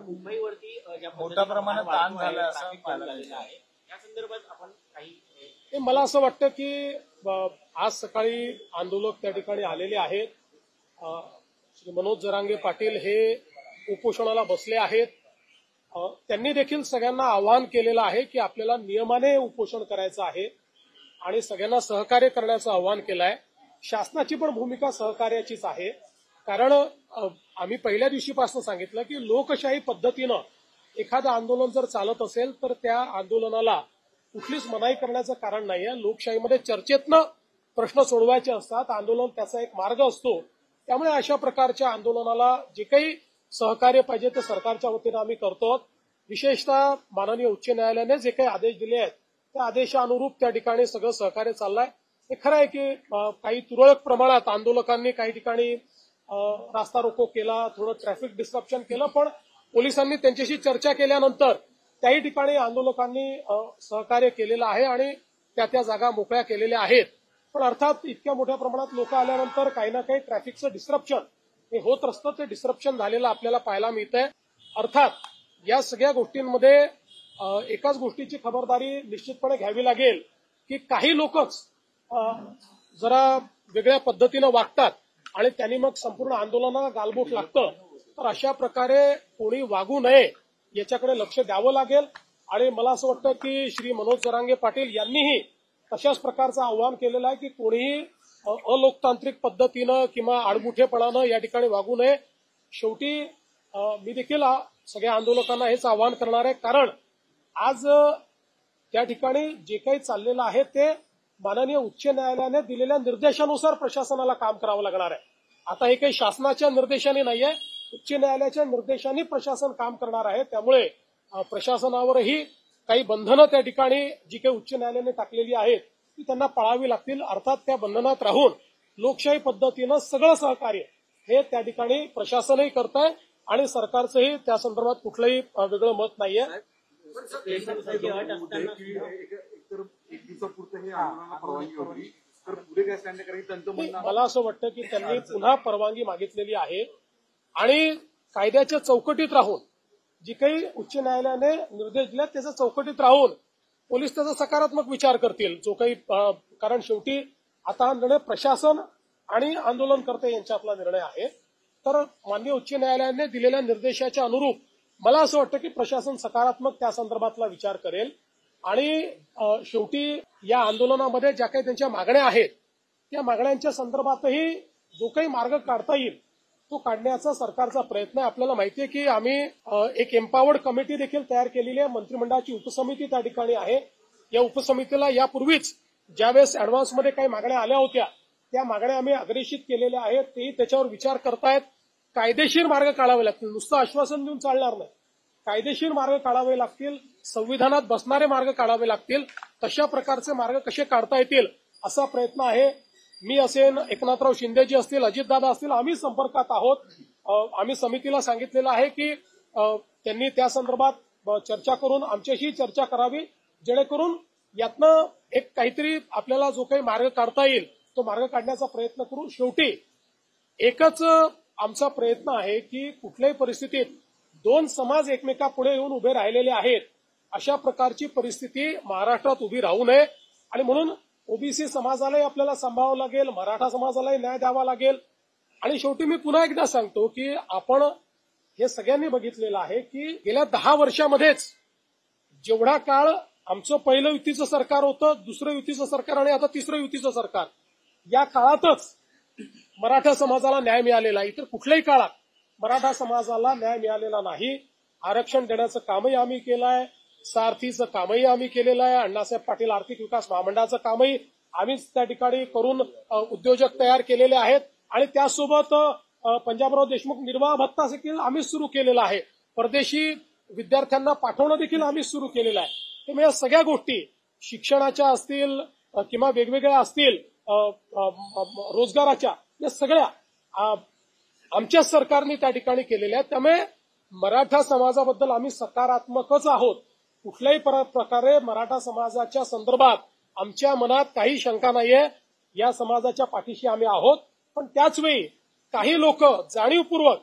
मुंबईवरती मोठ्या प्रमाणात ताण झाला असं झालेलं आहे, या संदर्भात आपण काही मला असं वाटतं की आज सकाळी आंदोलक त्या ठिकाणी आलेले आहेत. श्री मनोज जरांगे पाटील हे उपोषणाला बसले आहेत. त्यांनी देखील सगळ्यांना आवाहन केलेलं आहे की आपल्याला नियमाने उपोषण करायचं आहे आणि सगळ्यांना सहकार्य करण्याचं आवाहन केलं आहे. शासनाची पण भूमिका सहकार्याचीच आहे, कारण आम्ही पहिल्या दिवशीपासून सांगितलं की लोकशाही पद्धतीनं एखादं आंदोलन जर चालत असेल तर त्या आंदोलनाला कुठलीच मनाई करण्याचं कारण नाहीये. लोकशाहीमध्ये चर्चेतनं प्रश्न सोडवायचे असतात, आंदोलन त्याचा एक मार्ग असतो. त्यामुळे अशा प्रकारच्या आंदोलनाला जे काही सहकार्य पाहिजे ते सरकारच्या वतीनं आम्ही करतो. विशेषतः माननीय उच्च न्यायालयाने जे काही आदेश दिले आहेत त्या आदेशानुरूप त्या ठिकाणी सगळं सहकार्य चाललंय. हे खरं आहे की काही तुरळक प्रमाणात आंदोलकांनी काही ठिकाणी रास्ता रोको केला, थोडं ट्रॅफिक डिस्ट्रप्शन केलं, पण पोलिसांनी त्यांच्याशी चर्चा केल्यानंतर त्याही ठिकाणी आंदोलकांनी सहकार्य केलेलं आहे आणि त्या जागा मोकळ्या केलेल्या आहेत. पण अर्थात इतक्या मोठ्या प्रमाणात लोक आल्यानंतर काही ना काही ट्रॅफिकचं डिस्ट्रप्शन हे होत असतं. ते डिस्ट्रप्शन झालेलं आपल्याला पाहायला मिळतंय. अर्थात या सगळ्या गोष्टींमध्ये एकाच गोष्टीची खबरदारी निश्चितपणे घ्यावी लागेल की काही लोकच जरा वेगळ्या पद्धतीनं वागतात आणि त्यांनी मग संपूर्ण आंदोलनाला गालबोट लागतं. तर अशा प्रकारे कोणी वागू नये याच्याकडे लक्ष द्यावं लागेल. आणि मला असं वाटतं की श्री मनोज जरांगे पाटील यांनीही तशाच प्रकारचं आव्हान केलेलं आहे की कोणीही अलोकतांत्रिक पद्धतीनं किंवा आडमुठेपणानं या ठिकाणी वागू नये. शेवटी मी देखील सगळ्या आंदोलकांना हेच आवाहन करणार आहे, कारण आज त्या ठिकाणी जे काही चाललेलं आहे ते माननीय उच्च न्यायालयाने दिलेल्या निर्देशानुसार प्रशासनाला काम करावं लागणार आहे. आता हे काही शासनाच्या निर्देशाने नाहीये, उच्च न्यायालयाच्या निर्देशाने प्रशासन काम करणार आहे. त्यामुळे प्रशासनावरही काही बंधनं त्या ठिकाणी जी काही उच्च न्यायालयाने टाकलेली आहेत ती त्यांना पाळावी लागतील. अर्थात त्या बंधनात राहून लोकशाही पद्धतीनं सगळं सहकार्य हे त्या ठिकाणी प्रशासनही करत आहे आणि सरकारचंही त्या संदर्भात कुठलंही वेगळं मत नाहीये. मला असं वाटतं की त्यांनी पुन्हा परवानगी मागितलेली आहे आणि कायद्याच्या चौकटीत राहून जी काही उच्च न्यायालयाने निर्देश दिले त्याच्या चौकटीत राहून पोलीस त्याचा सकारात्मक विचार करतील. जो काही कारण शेवटी आता हा निर्णय प्रशासन आणि आंदोलनकर्ते यांच्यातला निर्णय आहे. तर माननीय उच्च न्यायालयाने दिलेल्या निर्देशाच्या अनुरूप मला असं वाटतं की प्रशासन सकारात्मक त्या संदर्भातला विचार करेल आणि शेवटी या आंदोलनामध्ये ज्या काही त्यांच्या मागण्या आहेत त्या मागण्यांच्या संदर्भातही जो काही मार्ग काढता येईल तो काढण्याचा सरकारचा प्रयत्न आहे. आपल्याला माहितीये की आम्ही एक एम्पावर्ड कमिटी देखील तयार केलेली आहे. मंत्रिमंडळाची उपसमिती त्या ठिकाणी आहे. या उपसमितीला यापूर्वीच ज्यावेळेस अॅडव्हान्समध्ये काही मागण्या आल्या होत्या त्या मागण्या आम्ही अग्रेषित केलेल्या आहेत. तेही त्याच्यावर विचार करतायत. कायदेशीर मार्ग काढावे लागतील, नुसतं आश्वासन देऊन चालणार नाही. कायदेशीर मार्ग काढावे लागतील, संविधानात बसणारे मार्ग काढावे लागतील. तशा प्रकारचे मार्ग कसे काढता येतील असा प्रयत्न आहे. मी असेन, एकनाथराव शिंदेजी असतील, अजितदादा असतील, आम्ही संपर्कात आहोत. आम्ही समितीला सांगितलेलं आहे की त्यांनी त्या संदर्भात चर्चा करून आमच्याशी चर्चा करावी, जेणेकरून यातनं एक काहीतरी आपल्याला जो काही मार्ग काढता येईल तो मार्ग काढण्याचा प्रयत्न करू. शेवटी एकच आमचा प्रयत्न आहे की कुठल्याही परिस्थितीत दोन समाज एकमेकापुढे येऊन उभे राहिलेले आहेत अशा प्रकारची परिस्थिती महाराष्ट्रात उभी राहू नये. आणि म्हणून ओबीसी समाजालाही आपल्याला सांभाळावं लागेल, मराठा समाजालाही न्याय द्यावा लागेल. आणि शेवटी मी पुन्हा एकदा सांगतो की आपण हे सगळ्यांनी बघितलेलं आहे की गेल्या 10 वर्षामध्येच जेवढा काळ आमचं पहिलं युतीचं सरकार होतं, दुसरं युतीचं सरकार आणि आता तिसरं युतीचं सरकार, या काळातच मराठा समाजाला न्याय मिळालेला आहे. इतर कुठल्याही काळात मराठा समाजाला न्याय मिळालेला नाही. आरक्षण देण्याचं कामही आम्ही केलं आहे, सारथीचं कामही आम्ही केलेलं आहे, अण्णासाहेब पाटील आर्थिक विकास महामंडळाचं कामही आम्हीच त्या ठिकाणी करून उद्योजक तयार केलेले आहेत. आणि त्यासोबत पंजाबराव देशमुख निर्वाह भत्ता देखील आम्हीच सुरू केलेला आहे. परदेशी विद्यार्थ्यांना पाठवणं देखील आम्हीच सुरू केलेलं आहे. त्यामुळे या सगळ्या गोष्टी शिक्षणाच्या असतील किंवा वेगवेगळ्या असतील रोजगाराच्या, या सगळ्या आमच्याच सरकारने त्या ठिकाणी केलेल्या आहेत. त्यामुळे मराठा समाजाबद्दल आम्ही सकारात्मकच आहोत. कुठल्याही प्रकारे मराठा समाजाच्या संदर्भात आमच्या मनात काही शंका नाहीये. या समाजाच्या पाठीशी आम्ही आहोत. पण त्याचवेळी काही लोक जाणीवपूर्वक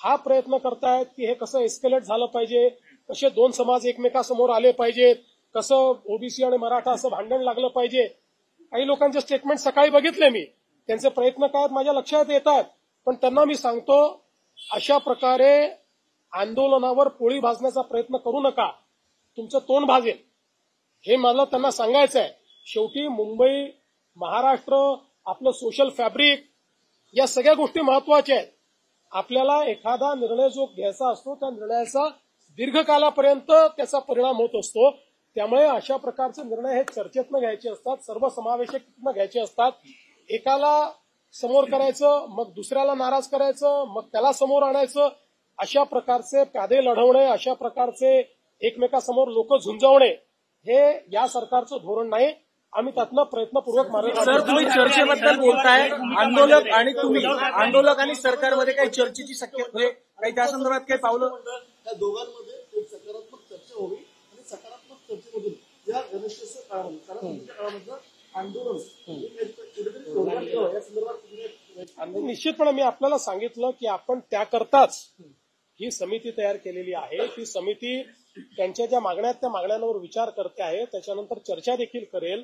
हा प्रयत्न करतायत की हे कसं एस्केलेट झालं पाहिजे, कसे दोन समाज एकमेकासमोर आले पाहिजेत, कसं ओबीसी आणि मराठा असं भांडण लागलं पाहिजे. काही लोकांचे स्टेटमेंट सकाळी बघितले मी, त्यांचे प्रयत्न काय माझ्या लक्षात येतात. पण त्यांना मी सांगतो, अशा प्रकारे आंदोलनावर पोळी भाजण्याचा प्रयत्न करू नका, तुमचं तोंड भाजेल. हे मला त्यांना सांगायचं आहे. शेवटी मुंबई, महाराष्ट्र, आपलं सोशल फॅब्रिक, या सगळ्या गोष्टी महत्वाच्या आहेत. आपल्याला एखादा निर्णय जो घ्यायचा असतो त्या निर्णयाचा दीर्घकालापर्यंत त्याचा परिणाम होत असतो. त्यामुळे अशा प्रकारचे निर्णय हे चर्चेतनं घ्यायचे असतात, सर्वसमावेशकनं घ्यायचे असतात. एकाला समोर करायचं, मग दुसऱ्याला नाराज करायचं, मग त्याला समोर आणायचं. अशा प्रकारचे प्यादे लढवणे, अशा प्रकारचे एकमेकासमोर लोक झुंजवणे, हे या सरकारचं धोरण नाही. आम्ही त्यातनं प्रयत्नपूर्वक मार्ग सर, तुम्ही चर्चेबद्दल बोलताय, आंदोलक आणि सरकारमध्ये काही चर्चेची शक्यता आहे, काही त्या संदर्भात काही पावलं? त्या दोघांमध्ये एक सकारात्मक चर्चा व्हावी आणि सकारात्मक चर्चेमधून या गणेशोत्सव काळामध्ये सणासुदीच्या काळामधलं आंदोलन कुठेतरी या संदर्भात निश्चितपणे मी आपल्याला सांगितलं की आपण त्याकरताच ही समिती तयार केलेली आहे. ती समिती त्यांच्या ज्या मागण्या आहेत त्या मागण्यांवर विचार करते आहे, त्याच्यानंतर चर्चा देखील करेल.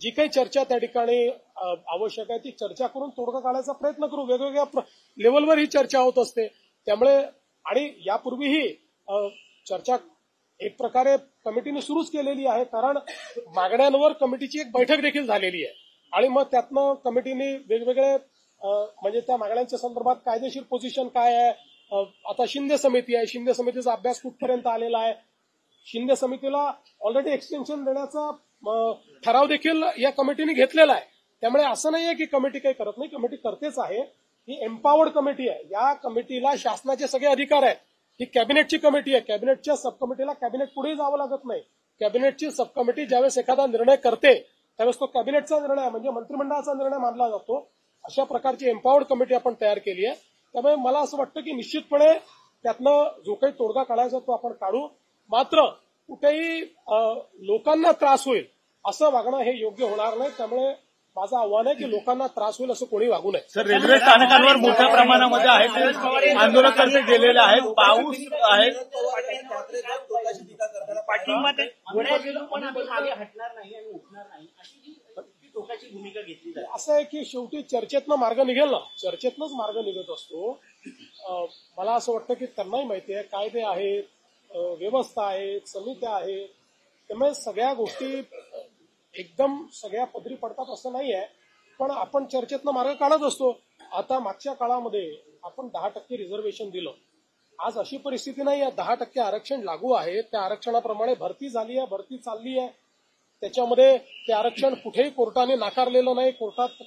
जी काही चर्चा त्या ठिकाणी आवश्यक आहे ती चर्चा करून तोडगा काढायचा प्रयत्न करू. वेगवेगळ्या लेवलवर ही चर्चा होत असते. त्यामुळे आणि यापूर्वीही चर्चा एक प्रकारे कमिटीने सुरूच केलेली आहे, कारण मागण्यांवर कमिटीची एक बैठक देखील झालेली आहे. आणि मग त्यातनं कमिटीने वेगवेगळे म्हणजे त्या मागण्यांच्या संदर्भात कायदेशीर पोझिशन काय आहे. आता शिंदे समिती आहे, शिंदे समितीचा अभ्यास कुठपर्यंत आलेला आहे. शिंदे समितीला ऑलरेडी एक्सटेन्शन देण्याचा ठराव देखील या कमिटीने घेतलेला आहे. त्यामुळे असं नाहीये की कमिटी काही करत नाही, कमिटी करतेच आहे. ही एम्पावर्ड कमिटी आहे. या कमिटीला शासनाचे सगळे अधिकार आहेत. ही कॅबिनेटची कमिटी आहे. कॅबिनेटच्या सब कमिटीला कॅबिनेट पुढे जावं लागत नाही. कॅबिनेटची सब कमिटी ज्यावेळेस एखादा निर्णय करते त्यावेळेस तो कॅबिनेटचा निर्णय म्हणजे मंत्रिमंडळाचा निर्णय मानला जातो. अशा प्रकारची एम्पावर्ड कमिटी आपण तयार केली आहे. त्यामुळे मला असं वाटतं की निश्चितपणे त्यातनं जो काही तोडगा काढायचा तो आपण काढू. मात्र कुठेही लोकांना त्रास होईल असं वागणं हे योग्य होणार नाही. त्यामुळे माझं आव्हान आहे की लोकांना त्रास होईल असं कोणी वागू नये. सर, रेल्वे स्थानकांवर मोठ्या प्रमाणामध्ये आहेत आंदोलकांचे गेलेले आहेत, पाऊस आहे, पाठिंबा पण आम्ही मागे हटणार नाही आणि उठणार नाही अशी जी टोकाची भूमिका घेतली जाते. असं आहे की शेवटी चर्चेतनं मार्ग निघेल ना, चर्चेतनंच मार्ग निघत असतो. मला असं वाटतं की त्यांनाही माहिती आहे कायदे आहेत, व्यवस्था आहे, समित्या आहेत. त्यामुळे सगळ्या गोष्टी एकदम सगळ्या पदरी पडतात असं नाही आहे. पण आपण चर्चेतनं मार्ग काढत असतो. आता मागच्या काळामध्ये आपण 10% रिझर्वेशन दिलं. आज अशी परिस्थिती नाही आहे. 10% आरक्षण लागू आहे. त्या आरक्षणाप्रमाणे भरती झाली आहे, भरती चालली आहे. त्याच्यामध्ये ते आरक्षण कुठेही कोर्टाने नाकारलेलं नाही. कोर्टात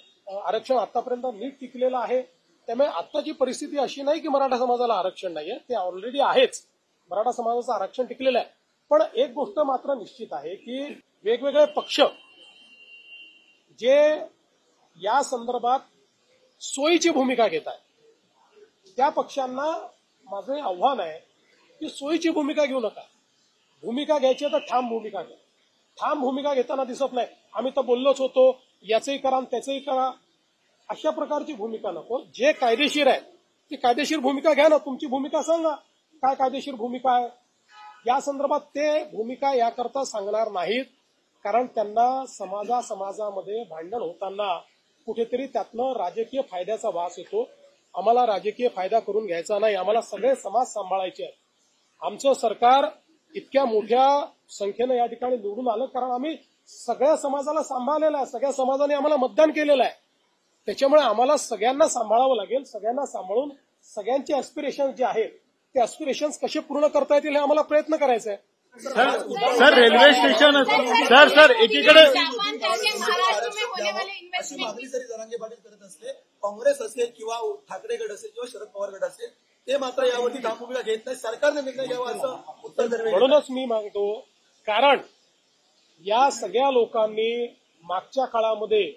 आरक्षण आतापर्यंत नीट टिकलेलं आहे. त्यामुळे आत्ताची परिस्थिती अशी नाही की मराठा समाजाला आरक्षण नाहीये, ते ऑलरेडी आहेच. मराठा समाजाचं आरक्षण टिकलेलं आहे. पण एक गोष्ट मात्र निश्चित आहे की वेगवेगळे पक्ष जे या संदर्भात सोयीची भूमिका घेत आहेत त्या पक्षांना माझं आव्हान आहे की सोयीची भूमिका घेऊ नका. भूमिका घ्यायची तर ठाम भूमिका घ्या. ठाम भूमिका घेताना दिसत नाही. आम्ही तर बोललोच होतो, याचंही करा त्याचंही करा, अशा प्रकारची भूमिका नको. जे कायदेशीर आहे ती कायदेशीर भूमिका घ्या ना. तुमची भूमिका सांगा, काय कायदेशीर भूमिका आहे. या संदर्भात ते भूमिका याकरता सांगणार नाहीत, कारण त्यांना समाजामध्ये भांडण होताना कुठेतरी त्यातनं राजकीय फायद्याचा वास येतो. आम्हाला राजकीय फायदा करून घ्यायचा नाही. आम्हाला सगळे समाज सांभाळायचे आहेत. आमचं सरकार इतक्या मोठ्या संख्येनं या ठिकाणी निवडून आलं कारण आम्ही सगळ्या समाजाला सांभाळलेलं आहे. सगळ्या समाजाने आम्हाला मतदान केलेलं आहे. त्याच्यामुळे आम्हाला सगळ्यांना सांभाळावं लागेल. सगळ्यांना सांभाळून सगळ्यांचे ॲस्पिरेशन्स जे आहेत ते ॲस्पिरेशन्स कसे पूर्ण करता येतील हे आम्हाला प्रयत्न करायचा आहे. सर रेल्वे स्टेशन सर एकीकडे अशी मागणी जरी जरांगे पाटील करत असले, काँग्रेस असेल किंवा ठाकरे गट असेल किंवा शरद पवार गट असेल, ते मात्र यावरती ठाम भूमिका घेत नाही. सरकारने निर्णय घ्यावा असं उत्तर द्यावे. म्हणूनच मी मागतो, कारण या सगळ्या लोकांनी मागच्या काळामध्ये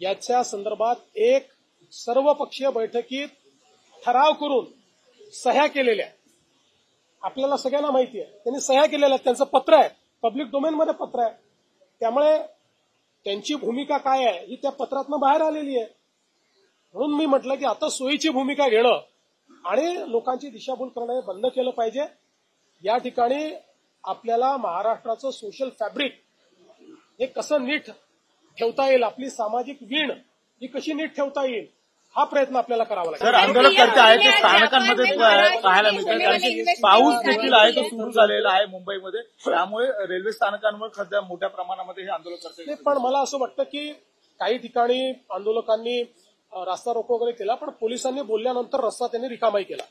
याच्या संदर्भात एक सर्वपक्षीय बैठकीत ठराव करून सह्या केलेल्या आहेत. आपल्याला सगळ्यांना माहिती आहे, त्यांनी सह्या केलेल्या आहेत. त्यांचं पत्र आहे, पब्लिक डोमेनमध्ये पत्र आहे. त्यामुळे त्यांची भूमिका काय आहे ही त्या पत्रातनं बाहेर आलेली आहे. म्हणून मी म्हटलं की आता सोयीची भूमिका घेणं आणि लोकांची दिशाभूल करणं हे बंद केलं पाहिजे. या ठिकाणी आपल्याला महाराष्ट्राचं सोशल फॅब्रिक हे कसं नीट ठेवता येईल, आपली सामाजिक वीण ही कशी नीट ठेवता येईल, हा प्रयत्न आपल्याला करावा लागेल. सर, आंदोलनकर्ते आहेत ते स्थानकांमध्ये पाहायला मिळतात, कारण की पाऊस देखील आहे तो सुरू झालेला आहे मुंबईमध्ये, त्यामुळे रेल्वे स्थानकांवर सध्या मोठ्या प्रमाणामध्ये हे आंदोलनकर्ते. पण मला असं वाटतं की काही ठिकाणी आंदोलकांनी रस्ता रोको वगैरे केला, पण पोलिसांनी बोलल्यानंतर रस्ता त्यांनी रिकामाही केला.